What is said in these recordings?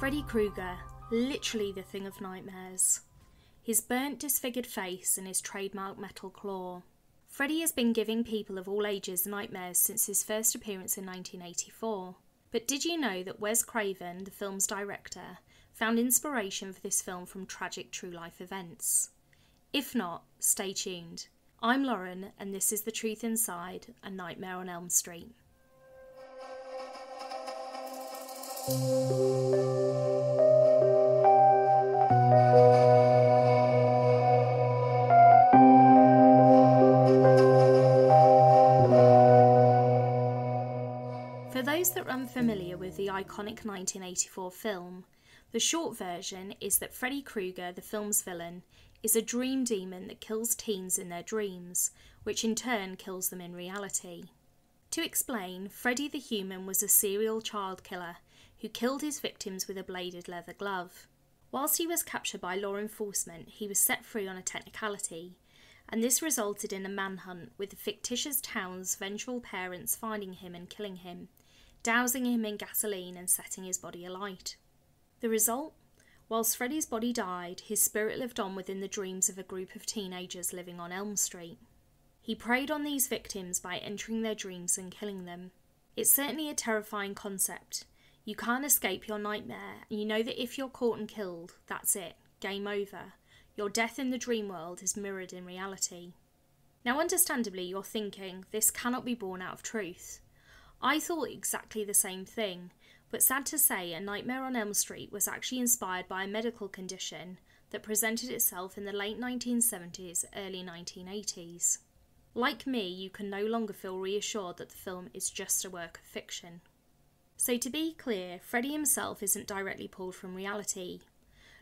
Freddy Krueger, literally the thing of nightmares. His burnt, disfigured face and his trademark metal claw. Freddy has been giving people of all ages nightmares since his first appearance in 1984. But did you know that Wes Craven, the film's director, found inspiration for this film from tragic true-life events? If not, stay tuned. I'm Lauren, and this is The Truth Inside, A Nightmare on Elm Street. For those that are unfamiliar with the iconic 1984 film, the short version is that Freddy Krueger, the film's villain, is a dream demon that kills teens in their dreams, which in turn kills them in reality. To explain, Freddy the human was a serial child killer who killed his victims with a bladed leather glove. Whilst he was captured by law enforcement, he was set free on a technicality, and this resulted in a manhunt with the fictitious town's vengeful parents finding him and killing him, dousing him in gasoline and setting his body alight. The result? Whilst Freddy's body died, his spirit lived on within the dreams of a group of teenagers living on Elm Street. He preyed on these victims by entering their dreams and killing them. It's certainly a terrifying concept. You can't escape your nightmare, and you know that if you're caught and killed, that's it, game over. Your death in the dream world is mirrored in reality. Now understandably you're thinking, this cannot be born out of truth. I thought exactly the same thing, but sad to say, A Nightmare on Elm Street was actually inspired by a medical condition that presented itself in the late 1970s, early 1980s. Like me, you can no longer feel reassured that the film is just a work of fiction. So to be clear, Freddy himself isn't directly pulled from reality,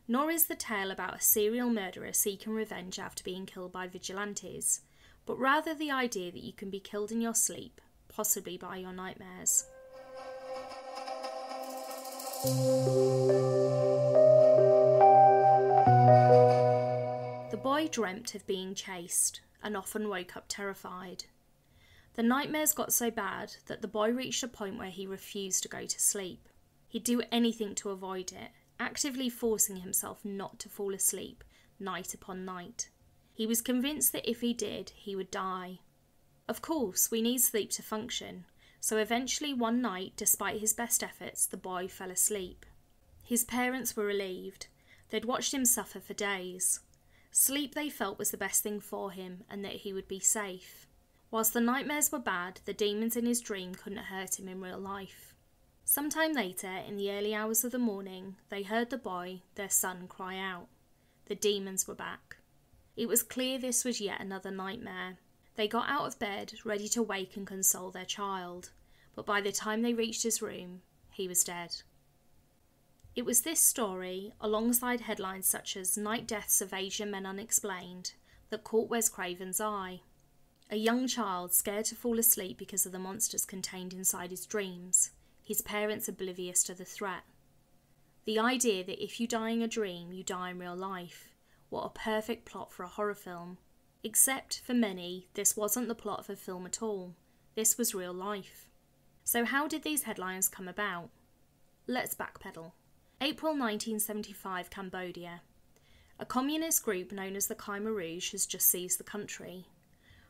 nor is the tale about a serial murderer seeking revenge after being killed by vigilantes, but rather the idea that you can be killed in your sleep, possibly by your nightmares. The boy dreamt of being chased, and often woke up terrified. The nightmares got so bad that the boy reached a point where he refused to go to sleep. He'd do anything to avoid it, actively forcing himself not to fall asleep, night upon night. He was convinced that if he did, he would die. Of course, we need sleep to function, so eventually one night, despite his best efforts, the boy fell asleep. His parents were relieved. They'd watched him suffer for days. Sleep, they felt, was the best thing for him, and that he would be safe. Whilst the nightmares were bad, the demons in his dream couldn't hurt him in real life. Sometime later, in the early hours of the morning, they heard the boy, their son, cry out. The demons were back. It was clear this was yet another nightmare. They got out of bed, ready to wake and console their child, but by the time they reached his room, he was dead. It was this story, alongside headlines such as Night Deaths of Asian Men Unexplained, that caught Wes Craven's eye. A young child scared to fall asleep because of the monsters contained inside his dreams, his parents oblivious to the threat. The idea that if you die in a dream, you die in real life. What a perfect plot for a horror film. Except, for many, this wasn't the plot of a film at all. This was real life. So how did these headlines come about? Let's backpedal. April 1975, Cambodia. A communist group known as the 𝗥𝗲𝘀𝗀𝗀 has just seized the country.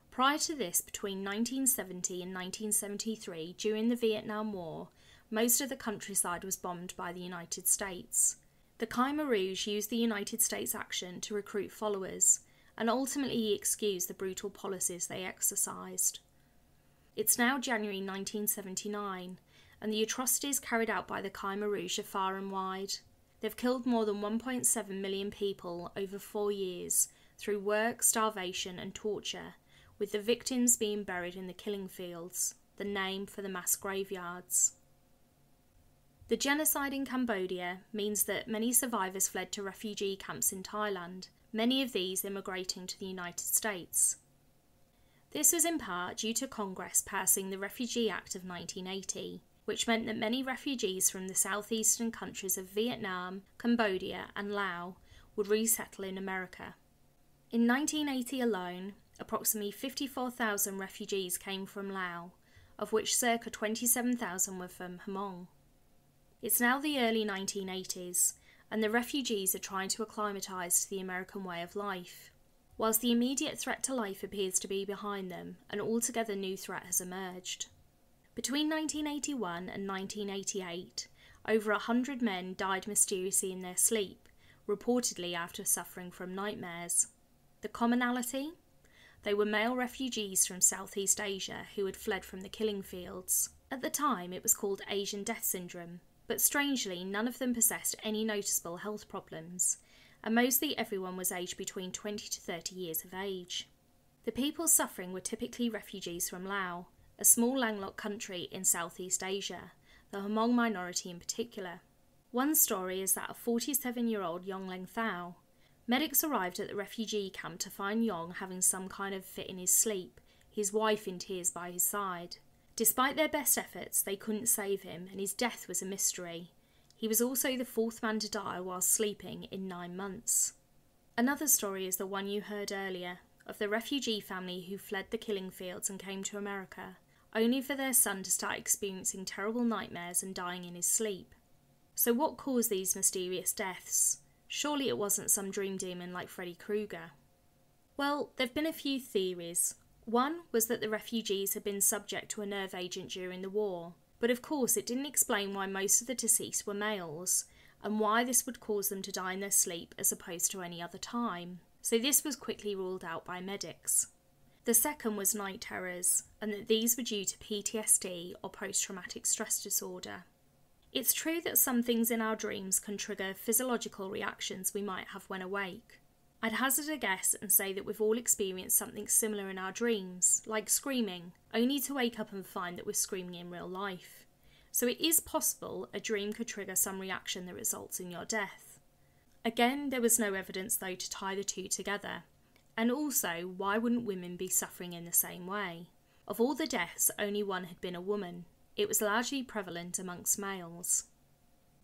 Prior to this, between 1970 and 1973, during the Vietnam War, most of the countryside was bombed by the United States. The 𝗥𝗲𝘀𝗀𝗀 used the United States action to recruit followers, and ultimately excused the brutal policies they exercised. It's now January 1979, and the atrocities carried out by the 𝗥𝗲𝘀𝗀𝗀𝗀 are far and wide. They've killed more than 1.7 million people over 4 years through work, starvation and torture, with the victims being buried in the killing fields, the name for the mass graveyards. The genocide in Cambodia means that many survivors fled to refugee camps in Thailand, many of these immigrating to the United States. This was in part due to Congress passing the Refugee Act of 1980, which meant that many refugees from the southeastern countries of Vietnam, Cambodia and Laos would resettle in America. In 1980 alone, approximately 54,000 refugees came from Laos, of which circa 27,000 were from Hmong. It's now the early 1980s, and the refugees are trying to acclimatise to the American way of life. Whilst the immediate threat to life appears to be behind them, an altogether new threat has emerged. Between 1981 and 1988, over 100 men died mysteriously in their sleep, reportedly after suffering from nightmares. The commonality? They were male refugees from Southeast Asia who had fled from the killing fields. At the time, it was called Asian death syndrome, but strangely, none of them possessed any noticeable health problems, and mostly everyone was aged between 20 to 30 years of age. The people suffering were typically refugees from Laos, a small landlocked country in Southeast Asia, the Hmong minority in particular. One story is that of 47-year-old 𝗥𝗲𝘀𝗂𝗃. Medics arrived at the refugee camp to find Yong having some kind of fit in his sleep, his wife in tears by his side. Despite their best efforts, they couldn't save him, and his death was a mystery. He was also the fourth man to die while sleeping in 9 months. Another story is the one you heard earlier, of the refugee family who fled the killing fields and came to America, only for their son to start experiencing terrible nightmares and dying in his sleep. So what caused these mysterious deaths? Surely it wasn't some dream demon like Freddy Krueger. Well, there have been a few theories. One was that the refugees had been subject to a nerve agent during the war, but of course it didn't explain why most of the deceased were males, and why this would cause them to die in their sleep as opposed to any other time. So this was quickly ruled out by medics. The second was night terrors, and that these were due to PTSD or post-traumatic stress disorder. It's true that some things in our dreams can trigger physiological reactions we might have when awake. I'd hazard a guess and say that we've all experienced something similar in our dreams, like screaming, only to wake up and find that we're screaming in real life. So it is possible a dream could trigger some reaction that results in your death. Again, there was no evidence though to tie the two together. And also, why wouldn't women be suffering in the same way? Of all the deaths, only one had been a woman. It was largely prevalent amongst males.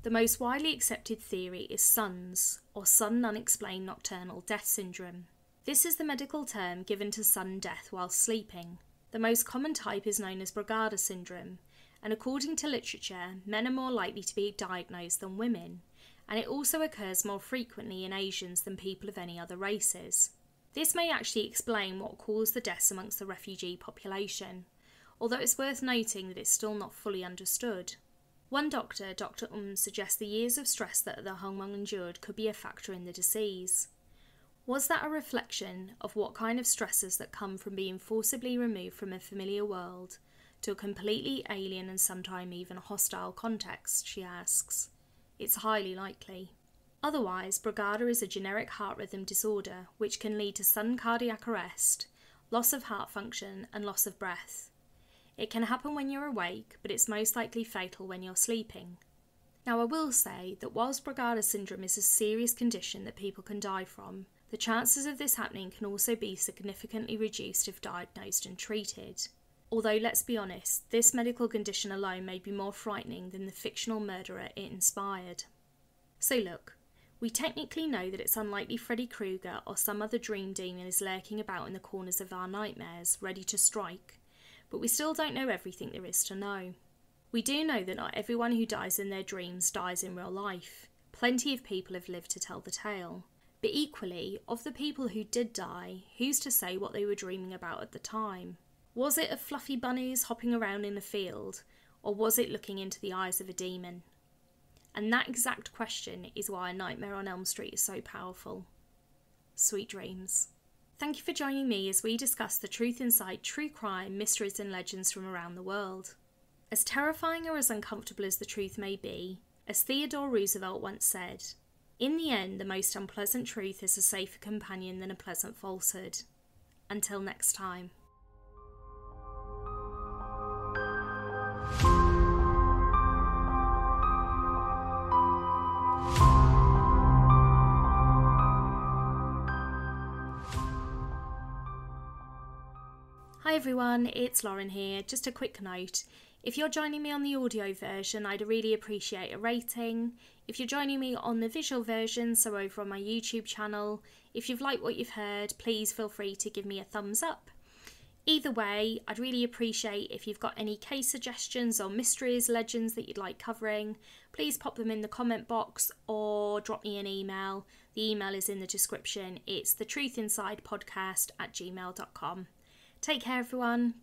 The most widely accepted theory is SUNDS, or sudden unexplained nocturnal death syndrome. This is the medical term given to sudden death while sleeping. The most common type is known as 𝗥𝗲𝘀𝘀𝗀𝗏 syndrome, and according to literature, men are more likely to be diagnosed than women, and it also occurs more frequently in Asians than people of any other races. This may actually explain what caused the deaths amongst the refugee population, although it's worth noting that it's still not fully understood. One doctor, Dr. suggests the years of stress that the Hmong endured could be a factor in the disease. Was that a reflection of what kind of stresses that come from being forcibly removed from a familiar world to a completely alien and sometimes even hostile context, she asks. It's highly likely. Otherwise, 𝗥𝗲𝘀𝘀𝗀𝗃 is a generic heart rhythm disorder which can lead to sudden cardiac arrest, loss of heart function and loss of breath. It can happen when you're awake, but it's most likely fatal when you're sleeping. Now I will say that whilst 𝗥𝗲𝘀𝗀𝗃𝗃 syndrome is a serious condition that people can die from, the chances of this happening can also be significantly reduced if diagnosed and treated. Although let's be honest, this medical condition alone may be more frightening than the fictional murderer it inspired. So look, we technically know that it's unlikely Freddy Krueger or some other dream demon is lurking about in the corners of our nightmares, ready to strike. But we still don't know everything there is to know. We do know that not everyone who dies in their dreams dies in real life. Plenty of people have lived to tell the tale. But equally, of the people who did die, who's to say what they were dreaming about at the time? Was it of fluffy bunnies hopping around in a field, or was it looking into the eyes of a demon? And that exact question is why A Nightmare on Elm Street is so powerful. Sweet dreams. Thank you for joining me as we discuss the truth inside true crime, mysteries and legends from around the world. As terrifying or as uncomfortable as the truth may be, as Theodore Roosevelt once said, in the end the most unpleasant truth is a safer companion than a pleasant falsehood. Until next time. Hi everyone, it's Lauren here. Just a quick note. If you're joining me on the audio version, I'd really appreciate a rating. If you're joining me on the visual version, so over on my YouTube channel, if you've liked what you've heard, please feel free to give me a thumbs up. Either way, I'd really appreciate if you've got any case suggestions or mysteries, legends that you'd like covering. Please pop them in the comment box or drop me an email. The email is in the description. It's thetruthinsidepodcast@gmail.com. Take care, everyone.